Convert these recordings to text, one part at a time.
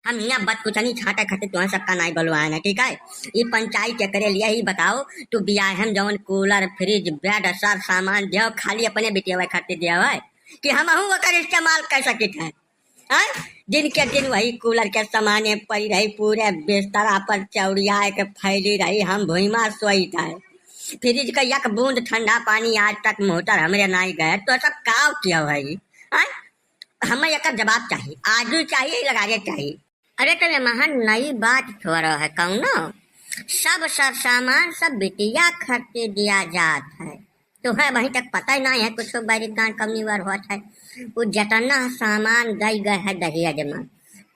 हम यहाँ बत कुछ नहीं छाटे खाते तुम्हें सबका नहीं बलवाए ना, ठीक है। ये पंचायत के करे लिए ही बताओ। तू बियाह हम जवन कूलर फ्रिज बेड सब सामान दियो खाली अपने बिटिया खाते दिया है कि हम ओकर इस्तेमाल कर सकते हैं। हाँ? दिन के दिन वही कूलर के सामाने पड़ी रही, पूरे बिस्तरा पर चौड़िया के फैली रही, हम भुइमा सोई था। फ्रिज का एक बूंद ठंडा पानी आज तक मोटर हमरे नहीं गए, तो सब काव किया भाई। हाँ? हमें एक जवाब चाहिए, आज भी चाहिए, लगागे चाहिए। अरे तो महान नई बात छोड़ा है कहूँ ना, सब सर सामान सब बिटिया खर्चे दिया जात है, तो है वहीं तक पता ही नहीं है कुछ बड़ी गांड कमी बार होता है। वो जतना सामान गई गए है दहेज में,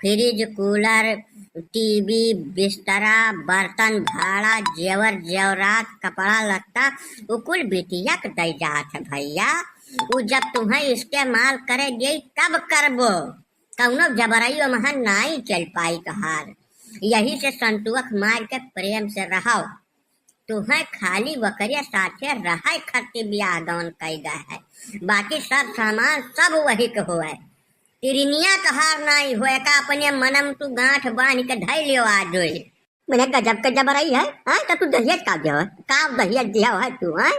फ्रिज कूलर टीवी बिस्तरा बर्तन भाड़ा जेवर जेवरात कपड़ा लत्ता वो कुल बिटिया के दई जात है भैया। वो जब तुम्हें इस्तेमाल करे गई तब करबो, कौनो जबरइयो महान नहीं चल पाई कहार। यही से संतुक मार के प्रेम से रहो, तुम्हें खाली वकरिया साथे रहा खर्चे ब्याह गवन कई गए है, बाकी सब सामान सब वही के हुए। तिरनिया कहार नहीं हुए का अपने मनम तू गांठ बांध के धै लियो आज मैंने गजब के जबरई है। हाँ तो तू दहेज का दिया है, का दहेज दिया है तू? हाँ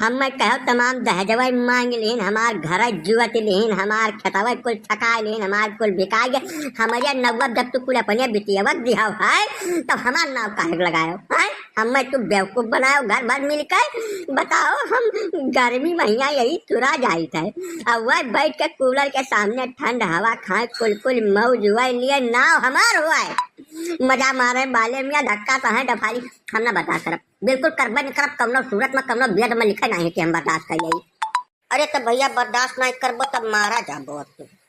हम मैं कहो तमाम दहेजवा मांग लेन, हमार घर जुवत लेन, हमार खतवा कुल छका लेन, हमार कुल बिका गए, हमारे नवब जब तू कुल अपने बिटियावत दिया है तब हमार नाव काहे लगायो है? हम तू बेवकूफ बनाओ घर भर मिलकर। बताओ हम गर्मी महीना यही तुरा जाइत है, अब वह बैठ के कूलर के सामने ठंड हवा खाए कुल कुल मौज हुआ लिए नाव हमार हुआ है, मजा मारे बाले में धक्का कहे डफाली हम ना बर्दाश्त करब, बिल्कुल करबे नहीं करब। कमनो सूरत में कमनो वेद में लिखा नहीं कि हम बर्दाश्त कर यही। अरे तो भैया बर्दाश्त नहीं करबो तब मारा जाबो।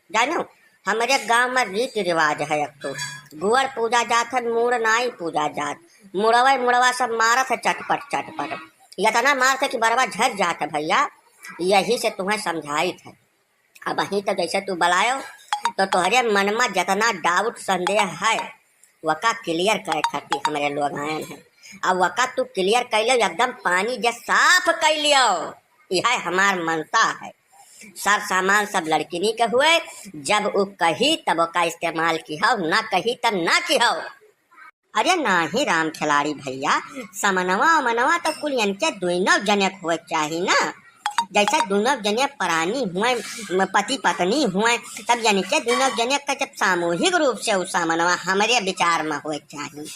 जानो हमारे गांव में रीति रिवाज है, एक तो गुड़ पूजा जात है, मुड़ नहीं पूजा जात। मुड़वा मुड़वा सब मारत है चटपट चटपट, इतना मारत है कि बरवा झट जात है भैया। यही से तुम्हें समझाई थे। अब वहीं तो जैसे तू बुलायो तो तुम्हारे मन में जितना डाउट संदेह है वका क्लियर करे खातिर हमारे लोग आए हैं। अब वका तू क्लियर कर लो, एकदम पानी जे साफ कर लियो, यह हमार मनता है। सब सामान सब लड़किनी के हुए, जब वो कही तब का इस्तेमाल की हो, ना कही तब ना की हो। अरे नाही राम खिलाड़ी भैया, समनवा मनवा तो कुल इनके दोनों जनक हुए चाहिए ना। जैसे दोनों जने प्राणी हुए पति पत्नी हुए, तब यानी के दोनों जने का जब सामूहिक रूप से उस सामनवा हमारे विचार में हुए चाहिए।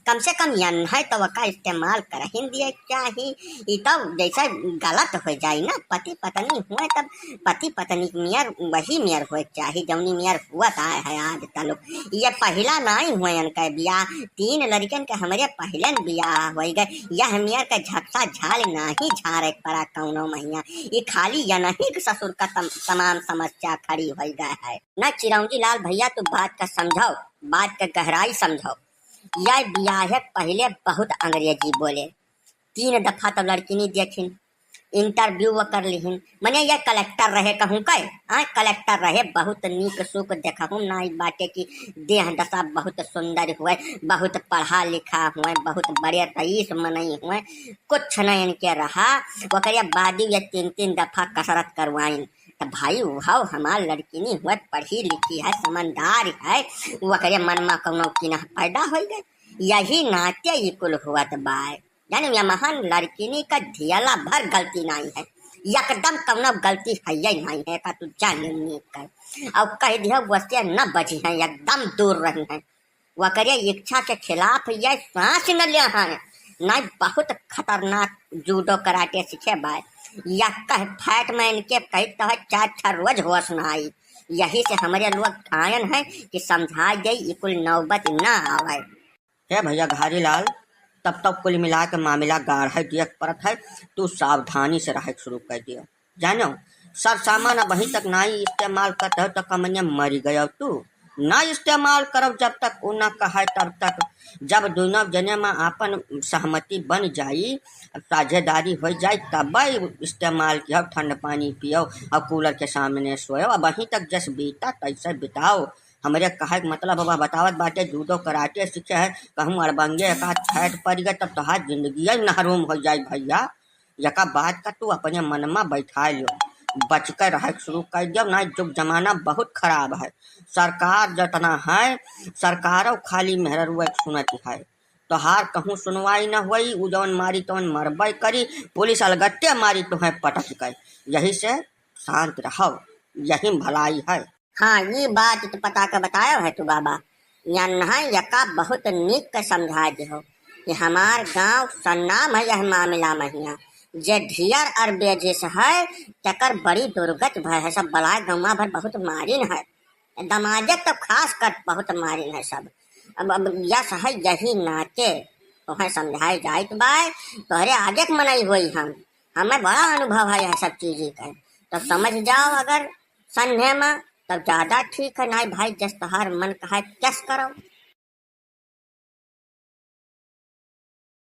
कम से कम यन है तो वका इस्तेमाल कर ही दिए चाहिए। ये तो जैसा गलत हो जाए ना, पति पत्नी हुए तब पति पत्नी मियर वही मियर हुए चाहिए जौनी मियर हुआ है आज तक। ये पहला नहीं हुए इनका ब्याह, 3 लड़कन के हमारे पहले ब्याह हो गए। यह मियर का झक्सा झाल नहीं झारे पड़ा कौनो महीना, ये खाली या नहीं ससुर का तमाम समस्या खड़ी हो गए है ना। चिरौंजी लाल भैया तो बात का समझाओ, बात का गहराई समझाओ। यह ब्याह पहले बहुत अंग्रेजी बोले, 3 दफा तो लड़की नहीं देखिन, इंटरव्यू वो कर लिहिन। मने यह कलेक्टर रहे कहूँ कह, हाँ कलेक्टर रहे, बहुत नीक सुख देखूँ ना बाटे की देह दशा बहुत सुंदर हुए, बहुत पढ़ा लिखा हुए, बहुत बड़े रईस मनई हुए, कुछ नहीं इनके रहा। वकरिया बादी ये 3 दफा कसरत करवाइन। तो भाई वह हमार लड़की नहीं हुए, पढ़ी लिखी है, समझदार है, वकरे मन में कौनो की पैदा हो गए। यही नाते ये कुल हुआ तो बाय यानी यह महान लड़किनी का धियाला भर गलती नहीं है, एकदम कौनो गलती है ही नहीं है का तू जान नहीं कर। और कह दिया वैसे न बची है, एकदम दूर रही है, वकरे इच्छा के खिलाफ यह सांस न लिया है। नहीं बहुत खतरनाक जूडो कराटे सीखे बाय, या कह फैट में इनके कही तो 4 रोज होश न आई। यही से हमारे लोग आयन है कि समझा गई कुल नौबत न आवे। हे भैया घारी लाल, तब तक कुल मिला के मामला गाढ़ा दियक परत है, तू सावधानी से रह शुरू कर दिया। जानो सब सामान अब वहीं तक ना ही इस्तेमाल करते हो तो कमनिया मरी गया तू ना इस्तेमाल करब जब तक वो न कहे तब तक। जब दोनों जने में आपन सहमति बन जाई, साझेदारी हो जाए तब इस्तेमाल किया, ठंड पानी पियो और कूलर के सामने सोयो। अब वहीं तक जैसे बीता तैसे बिताओ। हमारे कहे मतलब बाबा बतावत बाटे जूडो कराटे सीखे है, कहूँ अड़बंगे का फैट पड़ गए तब तोहार जिंदगी नहरूम हो जाए भैया। यका बात का तू अपने मन में बैठा लो। बच कर रह शुरू कर दियो ना। जुग जमाना बहुत खराब है। सरकार जतना है सरकारों खाली मेहररुआ सुनती है। तोहार कहूँ सुनवाई न हुई, उ जौन मारी तौन मरबई करी, पुलिस अलगत्ते मारी तुम्हें पटक गई। यही से शांत रहो, यही भलाई है। हाँ, ये बात तो पता का बतायो है तू बाबा। यहाँ यका बहुत निक के समझा दे हो कि हमार गांव सन्नाम है यह मामला महिया। जे ढियर और बेजिस है तकर बड़ी दुर्गत भय है। सब बलाय गौवा भर बहुत मारिन है। दमाजक तो खास कर बहुत मारिन है सब। अब यस है यही नाते तुम्हें समझाई जाए तो बाय तोहरे आगे के मनई हुई हमें बड़ा अनुभव है यह सब चीजें का। तो समझ जाओ अगर संदेह में तब ज्यादा ठीक है। नहीं भाई जस तहार मन कहा कैस करो।